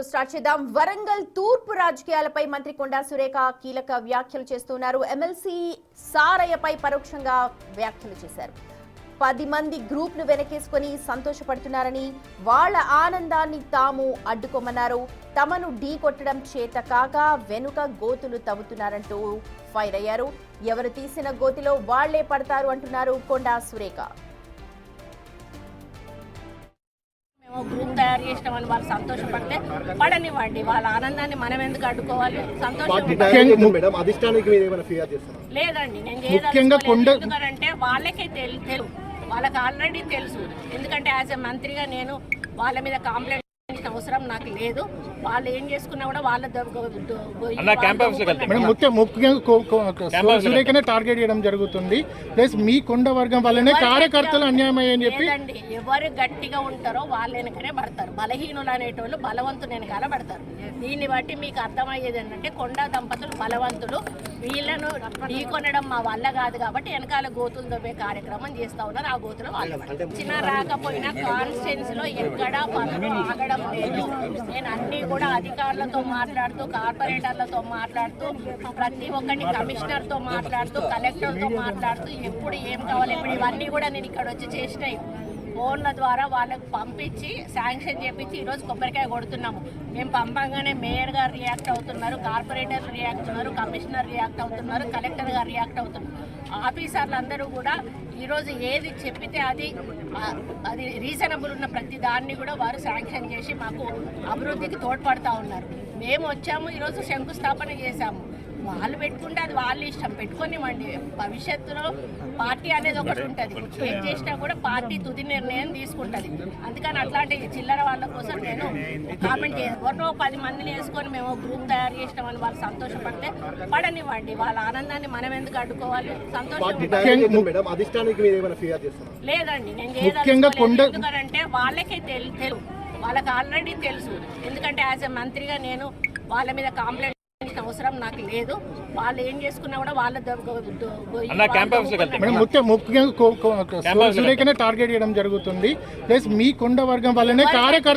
Start చేద్దాం. వరంగల్ తూర్పు రాజకీయాలపై మంత్రి కొండా సురేఖ కీలక వ్యాఖ్యలు చేస్తున్నారు. ఎమ్మెల్సీ సారయ్యపై పరోక్షంగా వ్యాఖ్యలు చేశారు. 10 మంది గ్రూప్ ను వెనకేసుకుని సంతోషపడుతున్నారని, వాళ్ళ ఆనందాన్ని తాము అడ్డుకోమన్నారు. తమను ఢీ కొట్టడం చేత కాక వెనుక గోతులు తవ్వుతున్నారంటూ ఫైర్ అయ్యారు. ఎవరు తీసిన గోతిలో వాళ్లే పడతారు అంటున్నారు కొండా సురేఖ. గ్రూప్ తయారు చేసినామని వాళ్ళు సంతోషపడితే పడనివ్వండి, వాళ్ళ ఆనందాన్ని మనం ఎందుకు అడ్డుకోవాలి? లేదండి, నేను ఎందుకంటే వాళ్ళకే తెలుసు, వాళ్ళకి ఆల్రెడీ తెలుసు. ఎందుకంటే యాజ్ ఎ మంత్రిగా నేను వాళ్ళ మీద కంప్లైంట్ అవసరం నాకు లేదు. వాళ్ళు ఏం చేసుకున్నా కూడా వాళ్ళ ముఖ్యంగా టార్గెట్ చేయడం జరుగుతుంది. ప్లస్ మీ కొండ వర్గం వల్లనే కార్యకర్తలు అన్యాయం అయ్యని చెప్పి ఎవరు గట్టిగా ఉంటారో వాళ్ళ వెనకనే పడతారు. బలహీనులు అనేటోళ్ళు బలవంతులు వెనకాల పడతారు. దీన్ని బట్టి మీకు అర్థమయ్యేది ఏంటంటే కొండా దంపతులు బలవంతులు, వీళ్ళను ఢీకొనడం మా వల్ల కాదు కాబట్టి వెనకాల గోతులు దొబ్బే కార్యక్రమం చేస్తా ఉన్నారు. ఆ గోతులు వాళ్ళు చిన్న రాకపోయినా కాన్స్టిట్యున్సీ లో ఎక్కడా పనులు ఆగడం లేదు. నేను అన్ని కూడా అధికారులతో మాట్లాడుతూ, కార్పొరేటర్లతో మాట్లాడుతూ, ప్రతి ఒక్కటి కమిషనర్తో మాట్లాడుతూ, కలెక్టర్తో మాట్లాడుతూ, ఎప్పుడు ఏం కావాలి ఇప్పుడు ఇవన్నీ కూడా నేను ఇక్కడ వచ్చి చేసినాయి. ఫోన్ల ద్వారా వాళ్ళకు పంపించి శాంక్షన్ చేపించి ఈరోజు కొబ్బరికాయ కొడుతున్నాము. మేము పంపంగానే మేయర్ గారు రియాక్ట్ అవుతున్నారు, కార్పొరేటర్లు రియాక్ట్ అవుతున్నారు, కమిషనర్ రియాక్ట్ అవుతున్నారు, కలెక్టర్ గారు రియాక్ట్ అవుతున్నారు. ఆఫీసర్లందరూ కూడా ఈరోజు ఏది చెప్పితే అది రీజనబుల్ ఉన్న ప్రతి దాన్ని కూడా వారు శాంక్షన్ చేసి మాకు అభివృద్ధికి తోడ్పడుతూ ఉన్నారు. మేము వచ్చాము, ఈరోజు శంకుస్థాపన చేశాము. వాళ్ళు పెట్టుకుంటే అది వాళ్ళ ఇష్టం, పెట్టుకోనివ్వండి. భవిష్యత్తులో పార్టీ అనేది ఒకటి ఉంటుంది, ఏం చేసినా కూడా పార్టీ తుది నిర్ణయం తీసుకుంటుంది. అందుకని అట్లాంటి చిల్లర వాళ్ళ కోసం నేను కామెంట్ చేయాలి. ఎవరినో 10 మందిని వేసుకొని మేము గ్రూప్ తయారు చేసినామని వాళ్ళు సంతోషపడితే పడనివ్వండి, వాళ్ళ ఆనందాన్ని మనం ఎందుకు అడ్డుకోవాలి? లేదండి, నేను ఎందుకంటే వాళ్ళకే తెలుసు, వాళ్ళకి ఆల్రెడీ తెలుసు. ఎందుకంటే యాజ్ ఎ మంత్రిగా నేను వాళ్ళ మీద కంప్లైంట్ అవసరం నాకు లేదు. వాళ్ళు ఏం చేసుకున్నా కూడా వాళ్ళ ముఖ్యంగా టార్గెట్ చేయడం జరుగుతుంది. ప్లస్ మీ కొండ వర్గం వల్లనే కార్యకర్త